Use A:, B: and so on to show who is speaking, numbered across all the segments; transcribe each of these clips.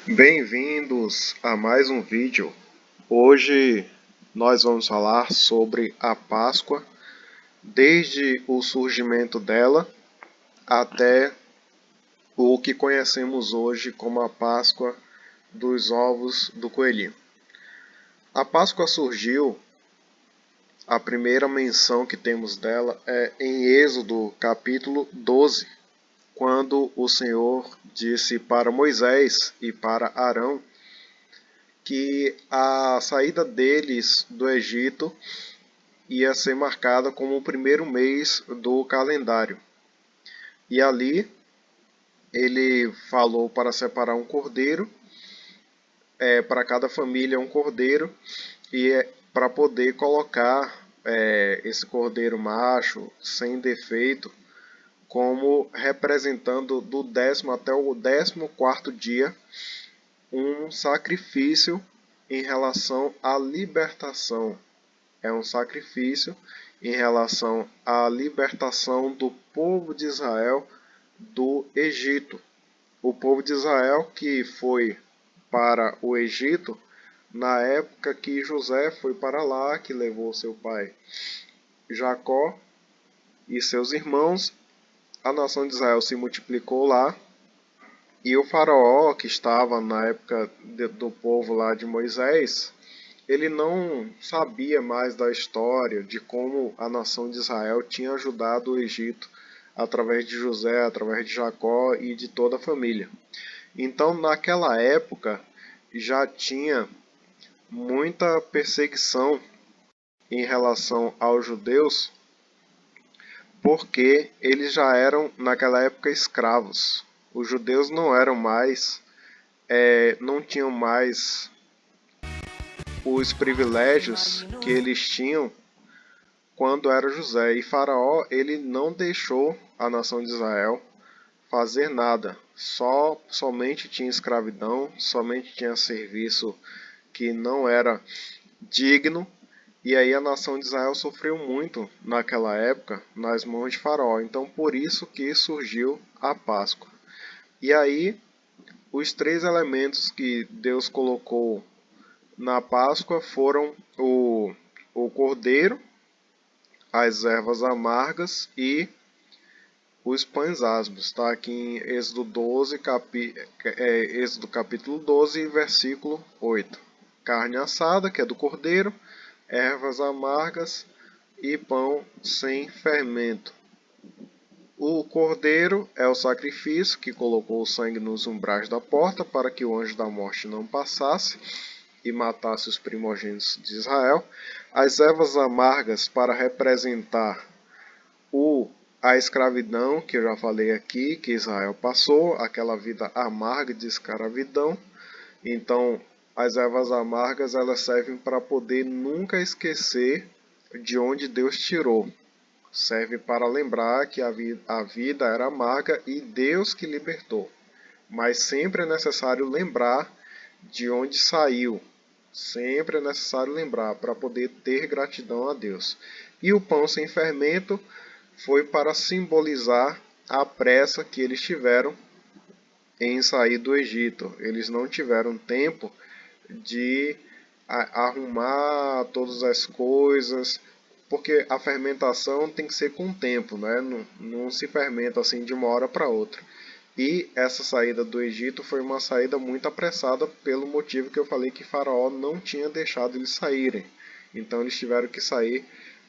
A: Bem-vindos a mais um vídeo. Hoje nós vamos falar sobre a Páscoa, desde o surgimento dela até o que conhecemos hoje como a Páscoa dos ovos do coelhinho. A Páscoa surgiu, a primeira menção que temos dela é em Êxodo capítulo 12, quando o Senhor disse para Moisés e para Arão que a saída deles do Egito ia ser marcada como o primeiro mês do calendário. E ali ele falou para separar um cordeiro, para cada família um cordeiro, e para poder colocar esse cordeiro macho, sem defeito, como representando do 10º até o 14º dia, um sacrifício em relação à libertação. É um sacrifício em relação à libertação do povo de Israel do Egito. O povo de Israel que foi para o Egito na época que José foi para lá, que levou seu pai Jacó e seus irmãos. A nação de Israel se multiplicou lá. E o faraó, que estava na época do povo lá de Moisés, ele não sabia mais da história de como a nação de Israel tinha ajudado o Egito através de José, através de Jacó e de toda a família. Então, naquela época, já tinha muita perseguição em relação aos judeus, porque eles já eram, naquela época, escravos. Os judeus não eram mais, não tinham mais os privilégios que eles tinham quando era José. E Faraó, ele não deixou a nação de Israel fazer nada. Somente tinha escravidão, somente tinha serviço que não era digno. E aí a nação de Israel sofreu muito naquela época nas mãos de Faraó. Então por isso que surgiu a Páscoa. E aí os três elementos que Deus colocou na Páscoa foram o cordeiro, as ervas amargas e os pães asmos. Está aqui em Êxodo 12, Êxodo capítulo 12, versículo 8. Carne assada, que é do cordeiro, ervas amargas e pão sem fermento. O cordeiro é o sacrifício que colocou o sangue nos umbrais da porta para que o anjo da morte não passasse e matasse os primogênitos de Israel. As ervas amargas para representar a escravidão, que eu já falei aqui, que Israel passou, aquela vida amarga de escravidão. Então, as ervas amargas elas servem para poder nunca esquecer de onde Deus tirou. Serve para lembrar que a vida era amarga e Deus que libertou. Mas sempre é necessário lembrar de onde saiu. Sempre é necessário lembrar para poder ter gratidão a Deus. E o pão sem fermento foi para simbolizar a pressa que eles tiveram em sair do Egito. Eles não tiveram tempo de arrumar todas as coisas, porque a fermentação tem que ser com tempo, né? Não se fermenta assim de uma hora para outra. E essa saída do Egito foi uma saída muito apressada pelo motivo que eu falei que Faraó não tinha deixado eles saírem. Então eles tiveram que sair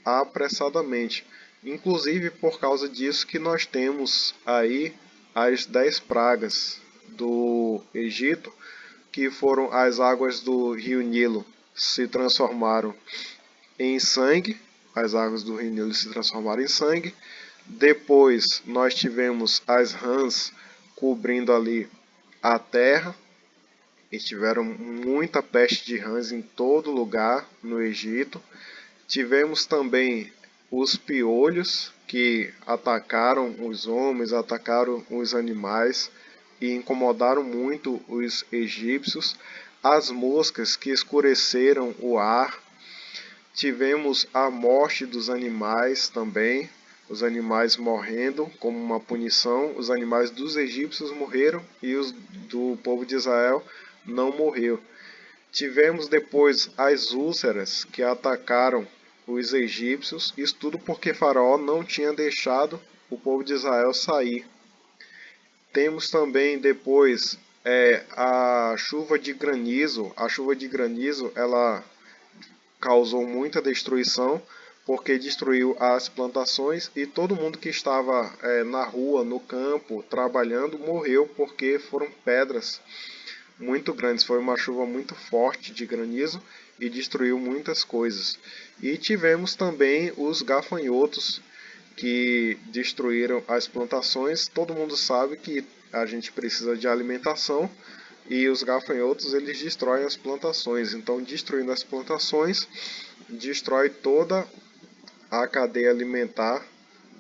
A: apressadamente. Inclusive por causa disso que nós temos aí as 10 pragas do Egito, que foram as águas do rio Nilo se transformaram em sangue, as águas do rio Nilo se transformaram em sangue. Depois nós tivemos as rãs cobrindo ali a terra, e tiveram muita peste de rãs em todo lugar no Egito. Tivemos também os piolhos que atacaram os homens, atacaram os animais e incomodaram muito os egípcios. As moscas que escureceram o ar. Tivemos a morte dos animais também, os animais morrendo como uma punição. Os animais dos egípcios morreram e os do povo de Israel não morreu. Tivemos depois as úlceras que atacaram os egípcios, isso tudo porque Faraó não tinha deixado o povo de Israel sair. Temos também depois a chuva de granizo. A chuva de granizo ela causou muita destruição porque destruiu as plantações e todo mundo que estava na rua, no campo, trabalhando, morreu porque foram pedras muito grandes. Foi uma chuva muito forte de granizo e destruiu muitas coisas. E tivemos também os gafanhotos que destruíram as plantações. Todo mundo sabe que a gente precisa de alimentação e os gafanhotos eles destroem as plantações. Então, destruindo as plantações, destrói toda a cadeia alimentar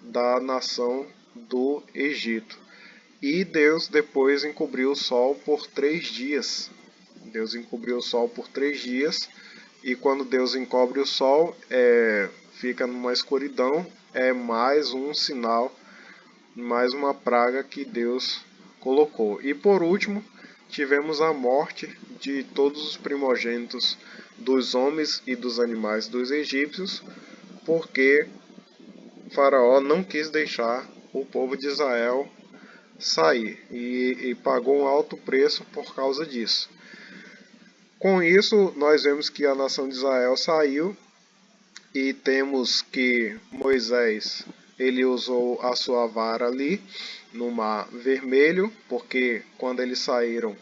A: da nação do Egito. E Deus depois encobriu o sol por 3 dias. Deus encobriu o sol por 3 dias. E quando Deus encobre o sol, fica numa escuridão. É mais um sinal, mais uma praga que Deus colocou. E por último, tivemos a morte de todos os primogênitos dos homens e dos animais dos egípcios, porque Faraó não quis deixar o povo de Israel sair e pagou um alto preço por causa disso. Com isso, nós vemos que a nação de Israel saiu e temos que Moisés ele usou a sua vara ali no Mar Vermelho, porque quando eles saíram,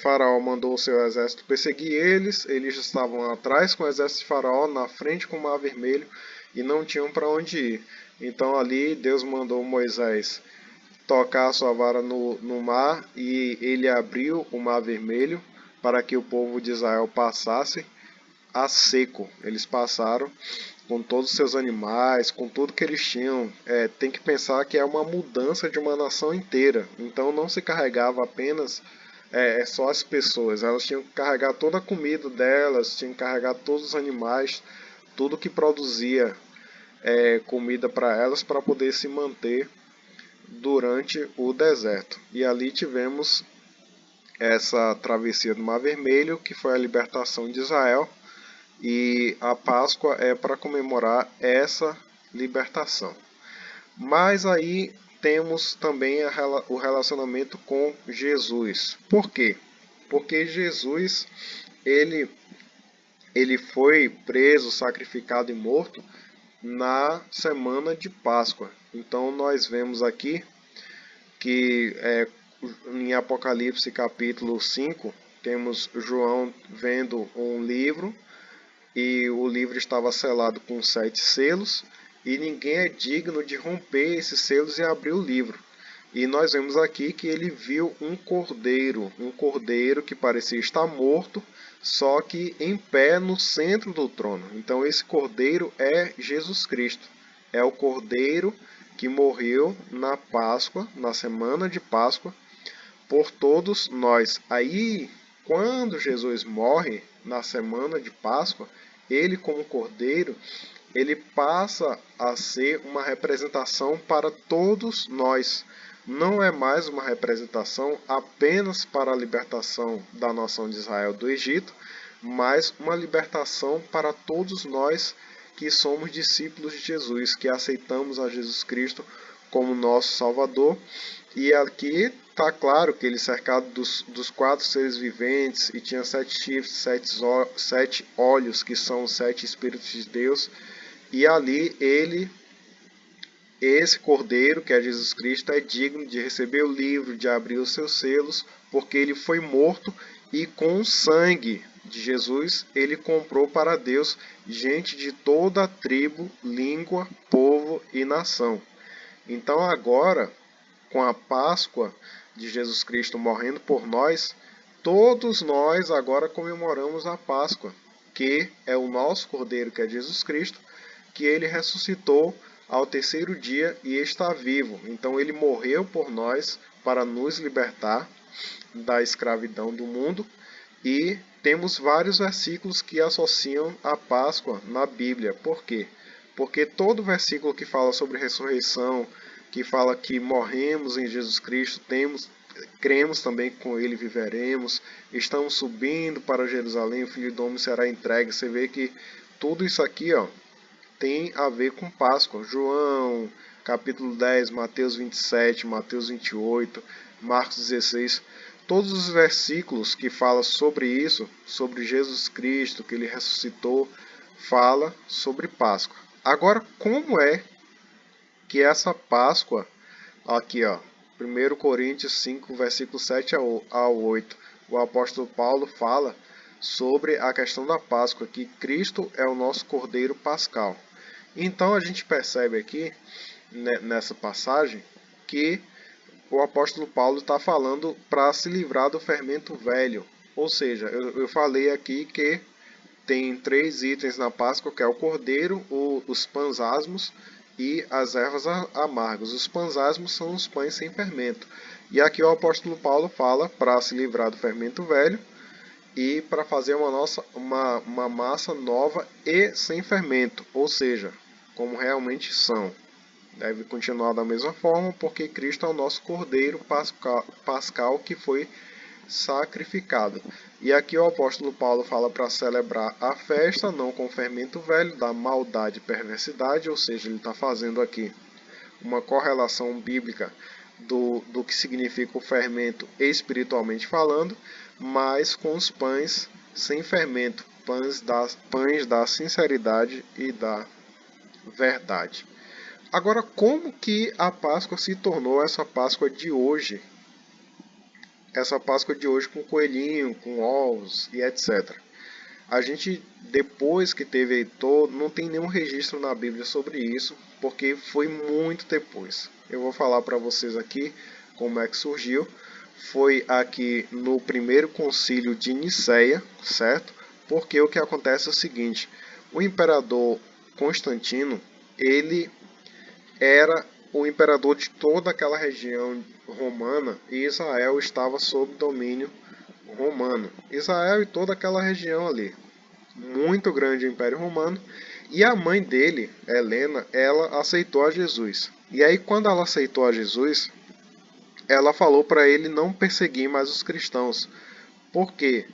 A: Faraó mandou o seu exército perseguir eles, eles estavam atrás com o exército de Faraó, na frente com o Mar Vermelho e não tinham para onde ir. Então ali Deus mandou Moisés tocar a sua vara no mar e ele abriu o Mar Vermelho para que o povo de Israel passasse a seco. Eles passaram com todos os seus animais, com tudo que eles tinham. Tem que pensar que é uma mudança de uma nação inteira. Então não se carregava apenas só as pessoas. Elas tinham que carregar toda a comida delas, tinham que carregar todos os animais, tudo que produzia comida para elas para poder se manter durante o deserto. E ali tivemos essa travessia do Mar Vermelho, que foi a libertação de Israel. E a Páscoa é para comemorar essa libertação. Mas aí temos também o relacionamento com Jesus. Por quê? Porque Jesus ele foi preso, sacrificado e morto na semana de Páscoa. Então nós vemos aqui que em Apocalipse capítulo 5, temos João vendo um livro e o livro estava selado com 7 selos e ninguém é digno de romper esses selos e abrir o livro. E nós vemos aqui que ele viu um cordeiro que parecia estar morto, só que em pé no centro do trono. Então esse cordeiro é Jesus Cristo. É o cordeiro que morreu na Páscoa, na semana de Páscoa, por todos nós. Aí, quando Jesus morre na semana de Páscoa, ele como cordeiro, ele passa a ser uma representação para todos nós. Não é mais uma representação apenas para a libertação da nação de Israel do Egito, mas uma libertação para todos nós que somos discípulos de Jesus, que aceitamos a Jesus Cristo como nosso Salvador. E aqui está claro que ele cercado dos 4 seres viventes e tinha 7 chifres, 7 olhos, que são os 7 Espíritos de Deus. E ali esse cordeiro, que é Jesus Cristo, é digno de receber o livro, de abrir os seus selos, porque ele foi morto e com o sangue de Jesus ele comprou para Deus gente de toda a tribo, língua, povo e nação. Então agora, com a Páscoa de Jesus Cristo morrendo por nós, todos nós agora comemoramos a Páscoa, que é o nosso cordeiro, que é Jesus Cristo, que ele ressuscitou ao 3º dia e está vivo. Então ele morreu por nós para nos libertar da escravidão do mundo. E temos vários versículos que associam a Páscoa na Bíblia. Por quê? Porque todo versículo que fala sobre ressurreição, que fala que morremos em Jesus Cristo, cremos também que com Ele viveremos, estamos subindo para Jerusalém, o Filho do Homem será entregue. Você vê que tudo isso aqui, ó, tem a ver com Páscoa. João, capítulo 10, Mateus 27, Mateus 28, Marcos 16. Todos os versículos que falam sobre isso, sobre Jesus Cristo, que Ele ressuscitou, fala sobre Páscoa. Agora, como é que essa Páscoa, aqui ó, 1 Coríntios 5, versículo 7 ao 8, o apóstolo Paulo fala sobre a questão da Páscoa, que Cristo é o nosso Cordeiro Pascal. Então a gente percebe aqui, nessa passagem, que o apóstolo Paulo está falando para se livrar do fermento velho. Ou seja, eu falei aqui que tem 3 itens na Páscoa, que é o cordeiro, os pães asmos e as ervas amargas. Os pães asmos são os pães sem fermento. E aqui o apóstolo Paulo fala para se livrar do fermento velho e para fazer uma massa nova e sem fermento, ou seja, como realmente são. Deve continuar da mesma forma, porque Cristo é o nosso Cordeiro Pascal que foi sacrificado. E aqui o apóstolo Paulo fala para celebrar a festa, não com fermento velho, da maldade e perversidade, ou seja, ele está fazendo aqui uma correlação bíblica do que significa o fermento espiritualmente falando, mas com os pães sem fermento, pães da sinceridade e da verdade. Agora, como que a Páscoa se tornou essa Páscoa de hoje? Essa Páscoa de hoje com coelhinho, com ovos e etc. A gente, depois que teve Heitor, não tem nenhum registro na Bíblia sobre isso, porque foi muito depois. Eu vou falar para vocês aqui como é que surgiu. Foi aqui no primeiro concílio de Nicéia, certo? Porque o que acontece é o seguinte: o imperador Constantino, ele era o imperador de toda aquela região romana e Israel estava sob domínio romano. Israel e toda aquela região ali. Muito grande o Império Romano. E a mãe dele, Helena, ela aceitou a Jesus. E aí quando ela aceitou a Jesus, ela falou para ele não perseguir mais os cristãos. Por quê?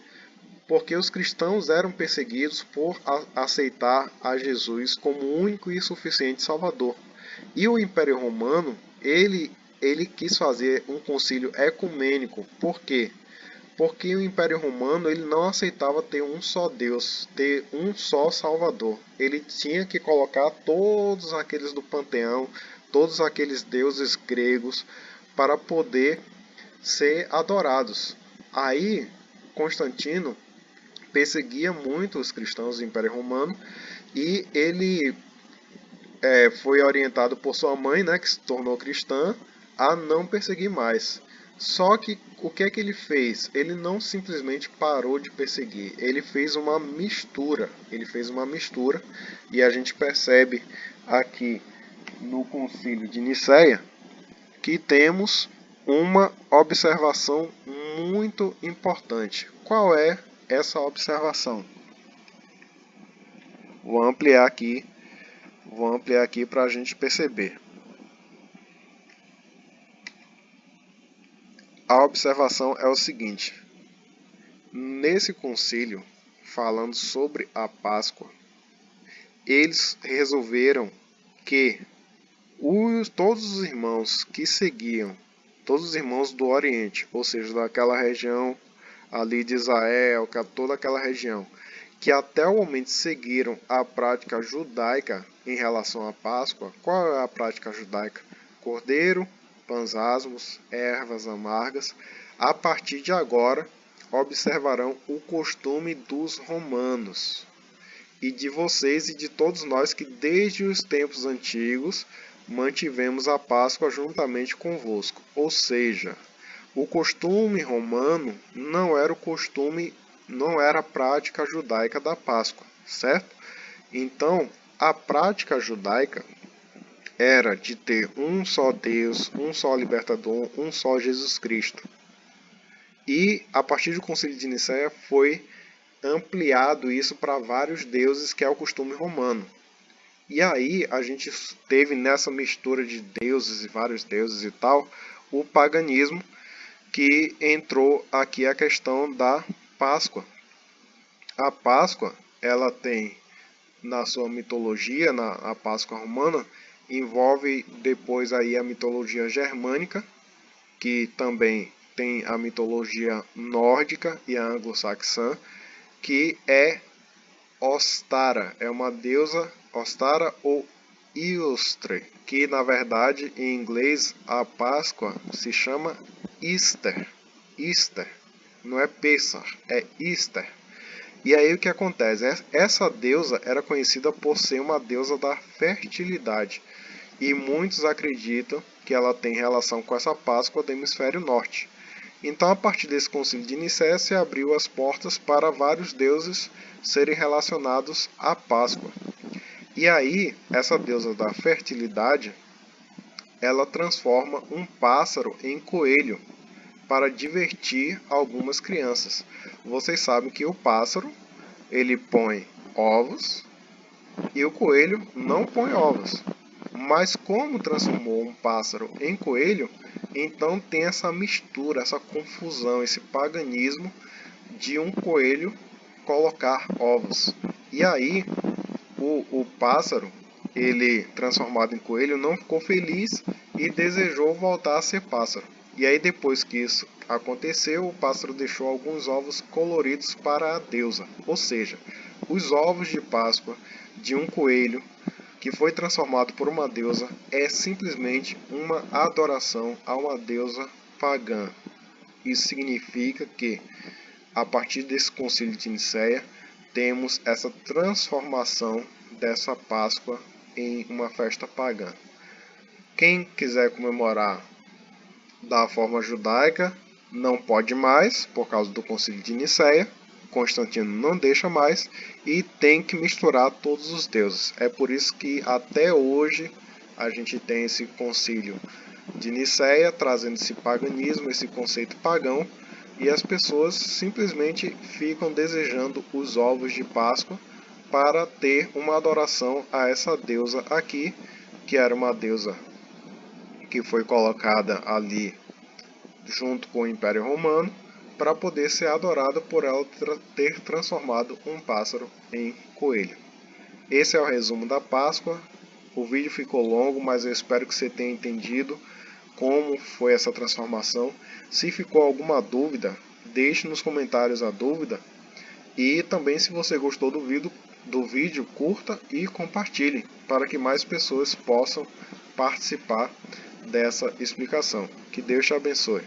A: Porque os cristãos eram perseguidos por aceitar a Jesus como único e suficiente Salvador. E o Império Romano, ele quis fazer um concílio ecumênico. Por quê? Porque o Império Romano ele não aceitava ter um só Deus, ter um só Salvador. Ele tinha que colocar todos aqueles do panteão, todos aqueles deuses gregos, para poder ser adorados. Aí, Constantino perseguia muito os cristãos do Império Romano e ele foi orientado por sua mãe, né, que se tornou cristã, a não perseguir mais. Só que o que é que ele fez? Ele não simplesmente parou de perseguir, ele fez uma mistura. Ele fez uma mistura e a gente percebe aqui no Concílio de Nicéia que temos uma observação muito importante. Qual é essa observação? Vou ampliar aqui para a gente perceber. A observação é o seguinte: nesse concílio, falando sobre a Páscoa, eles resolveram que todos os irmãos que seguiam, todos os irmãos do Oriente, ou seja, daquela região ali de Israel, toda aquela região, que até o momento seguiram a prática judaica em relação à Páscoa. Qual é a prática judaica? Cordeiro, pães asmos, ervas amargas. A partir de agora, observarão o costume dos romanos e de vocês e de todos nós que desde os tempos antigos mantivemos a Páscoa juntamente convosco. Ou seja, o costume romano não era a prática judaica da Páscoa, certo? Então, a prática judaica era de ter um só Deus, um só libertador, um só Jesus Cristo. E a partir do Concílio de Nicéia foi ampliado isso para vários deuses, que é o costume romano. E aí a gente teve nessa mistura de deuses e vários deuses e tal, o paganismo, que entrou aqui a questão da Páscoa. A Páscoa, ela tem na sua mitologia, a Páscoa romana, envolve depois aí a mitologia germânica, que também tem a mitologia nórdica e a anglo-saxã, que é Ostara, é uma deusa Ostara ou Eostre, que na verdade em inglês a Páscoa se chama Easter. Easter, não é Pessah, é Easter. E aí o que acontece? Essa deusa era conhecida por ser uma deusa da fertilidade. E muitos acreditam que ela tem relação com essa Páscoa do hemisfério norte. Então, a partir desse concílio de Nicéia, se abriu as portas para vários deuses serem relacionados à Páscoa. E aí, essa deusa da fertilidade, ela transforma um pássaro em coelho para divertir algumas crianças. Vocês sabem que o pássaro, ele põe ovos e o coelho não põe ovos. Mas como transformou um pássaro em coelho, então tem essa mistura, essa confusão, esse paganismo de um coelho colocar ovos. E aí o pássaro, ele transformado em coelho, não ficou feliz e desejou voltar a ser pássaro. E aí depois que isso aconteceu, o pássaro deixou alguns ovos coloridos para a deusa. Ou seja, os ovos de Páscoa de um coelho que foi transformado por uma deusa é simplesmente uma adoração a uma deusa pagã. Isso significa que, a partir desse concílio de Nicéia, temos essa transformação dessa Páscoa em uma festa pagã. Quem quiser comemorar da forma judaica não pode mais, por causa do concílio de Nicéia. Constantino não deixa mais e tem que misturar todos os deuses. É por isso que até hoje a gente tem esse concílio de Nicéia trazendo esse paganismo, esse conceito pagão, e as pessoas simplesmente ficam desejando os ovos de Páscoa para ter uma adoração a essa deusa aqui, que era uma deusa que foi colocada ali junto com o Império Romano, para poder ser adorada por ela ter transformado um pássaro em coelho. Esse é o resumo da Páscoa. O vídeo ficou longo, mas eu espero que você tenha entendido como foi essa transformação. Se ficou alguma dúvida, deixe nos comentários a dúvida. E também, se você gostou do vídeo, curta e compartilhe, para que mais pessoas possam participar dessa explicação. Que Deus te abençoe.